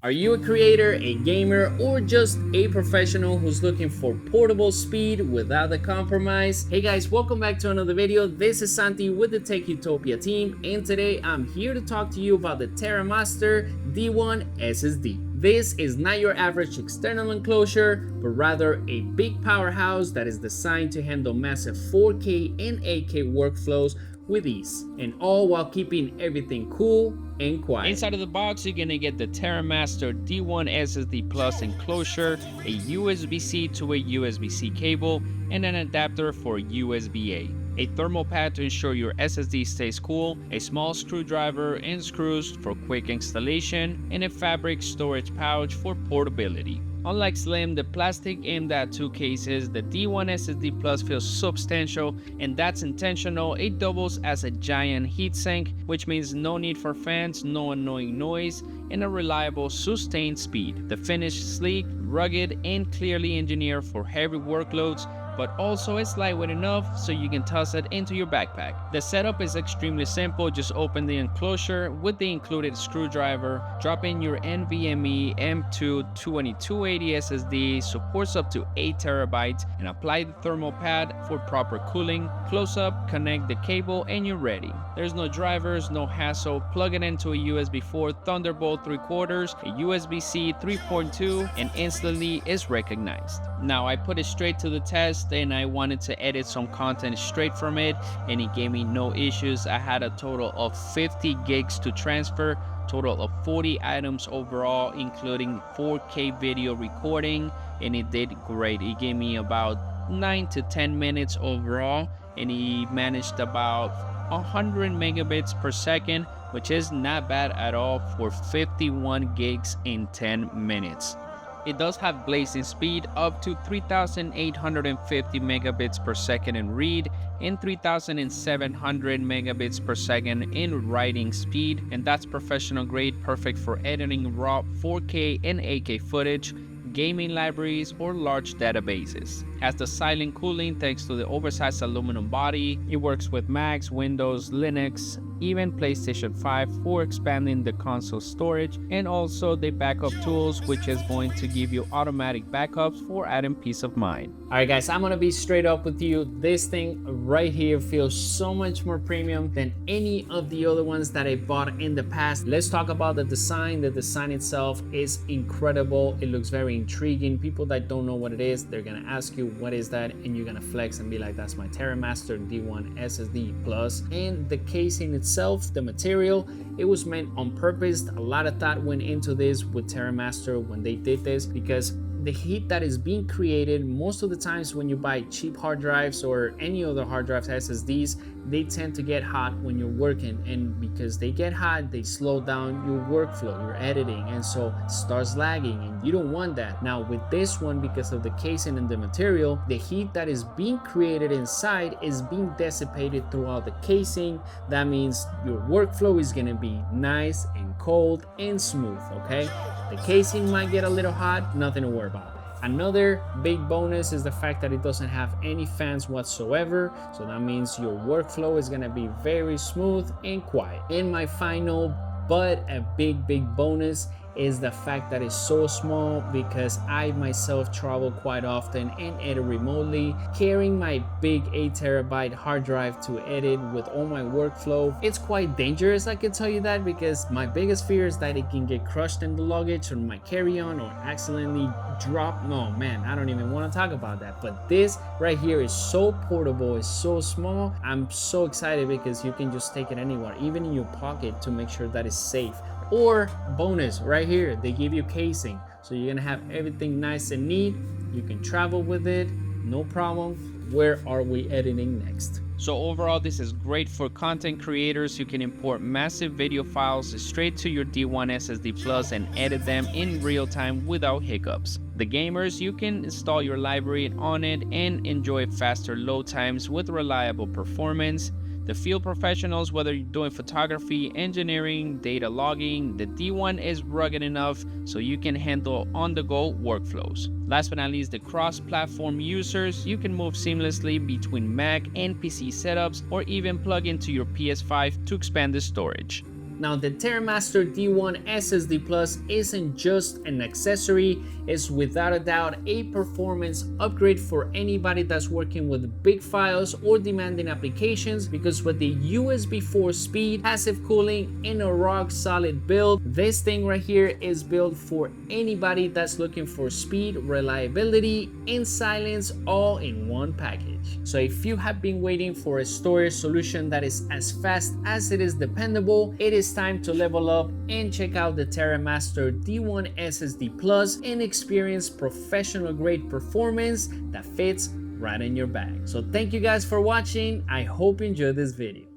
Are you a creator, a gamer, or just a professional who's looking for portable speed without the compromise? Hey guys, welcome back to another video. This is Santi with the Tech Utopia team, and today I'm here to talk to you about the TerraMaster D1 SSD. This is not your average external enclosure, but rather a big powerhouse that is designed to handle massive 4K and 8K workflows with ease, and all while keeping everything cool and quiet. Inside of the box, you're gonna get the TerraMaster D1 SSD Plus enclosure, a USB-C to a USB-C cable, and an adapter for USB-A. A thermal pad to ensure your SSD stays cool, a small screwdriver and screws for quick installation, and a fabric storage pouch for portability. Unlike slim, the plastic M.2 cases, the D1 SSD Plus feels substantial, and that's intentional. It doubles as a giant heatsink, which means no need for fans, no annoying noise, and a reliable sustained speed. The finish is sleek, rugged, and clearly engineered for heavy workloads, but also it's lightweight enough so you can toss it into your backpack. The setup is extremely simple. Just open the enclosure with the included screwdriver, drop in your NVMe M.2 2280 SSD, supports up to 8 terabytes, and apply the thermal pad for proper cooling. Close up, connect the cable, and you're ready. There's no drivers, no hassle. Plug it into a USB 4 Thunderbolt 3/4, a USB-C 3.2, and instantly is recognized. Now I put it straight to the test, and I wanted to edit some content straight from it, and it gave me no issues. I had a total of 50 gigs to transfer, total of 40 items overall, including 4K video recording, and it did great. It gave me about 9 to 10 minutes overall, and it managed about 100 megabits per second, which is not bad at all for 51 gigs in 10 minutes. It does have blazing speed up to 3,850 megabits per second in read and 3,700 megabits per second in writing speed, and that's professional grade, perfect for editing raw 4K and 8K footage, gaming libraries, or large databases. Has the silent cooling thanks to the oversized aluminum body. It works with Macs, Windows, Linux, even PlayStation 5 for expanding the console storage, and also the backup tools, which is going to give you automatic backups for adding peace of mind. Alright guys, I'm gonna be straight up with you. This thing right here feels so much more premium than any of the other ones that I bought in the past. Let's talk about the design. The design itself is incredible. It looks very intriguing. People that don't know what it is, they're gonna ask you what is that, and you're gonna flex and be like, that's my TerraMaster D1 SSD Plus. And the casing itself, the material, it was meant on purpose. A lot of thought went into this with TerraMaster when they did this, because the heat that is being created most of the times when you buy cheap hard drives or any other hard drives, SSDs, they tend to get hot when you're working, and because they get hot, they slow down your workflow, your editing, and so it starts lagging, and you don't want that. Now with this one, because of the casing and the material, the heat that is being created inside is being dissipated throughout the casing. That means your workflow is going to be nice and cold and smooth. Okay, the casing might get a little hot, nothing to worry about. Another big bonus is the fact that it doesn't have any fans whatsoever, so that means your workflow is gonna be very smooth and quiet. And my final, but a big bonus, is the fact that it's so small, because I myself travel quite often and edit remotely. Carrying my big 8 terabyte hard drive to edit with all my workflow, it's quite dangerous, I can tell you that, because my biggest fear is that it can get crushed in the luggage or my carry-on, or accidentally drop. No man, I don't even want to talk about that. But this right here is so portable, it's so small. I'm so excited because you can just take it anywhere, even in your pocket, to make sure that it's safe. Or bonus right here, they give you casing, so you're gonna have everything nice and neat. You can travel with it, no problem. Where are we editing next? So overall, this is great for content creators who can import massive video files straight to your D1 SSD Plus and edit them in real time without hiccups. The gamers, you can install your library on it and enjoy faster load times with reliable performance. The field professionals, whether you're doing photography, engineering, data logging, the D1 is rugged enough so you can handle on-the-go workflows. Last but not least, the cross-platform users, you can move seamlessly between Mac and PC setups, or even plug into your PS5 to expand the storage. Now the TerraMaster D1 SSD Plus isn't just an accessory, it's without a doubt a performance upgrade for anybody that's working with big files or demanding applications, because with the USB 4 speed, passive cooling, and a rock solid build, this thing right here is built for anybody that's looking for speed, reliability, and silence all in one package. So if you have been waiting for a storage solution that is as fast as it is dependable, it is time to level up and check out the TerraMaster D1 SSD Plus and experience professional grade performance that fits right in your bag. So thank you guys for watching. I hope you enjoyed this video.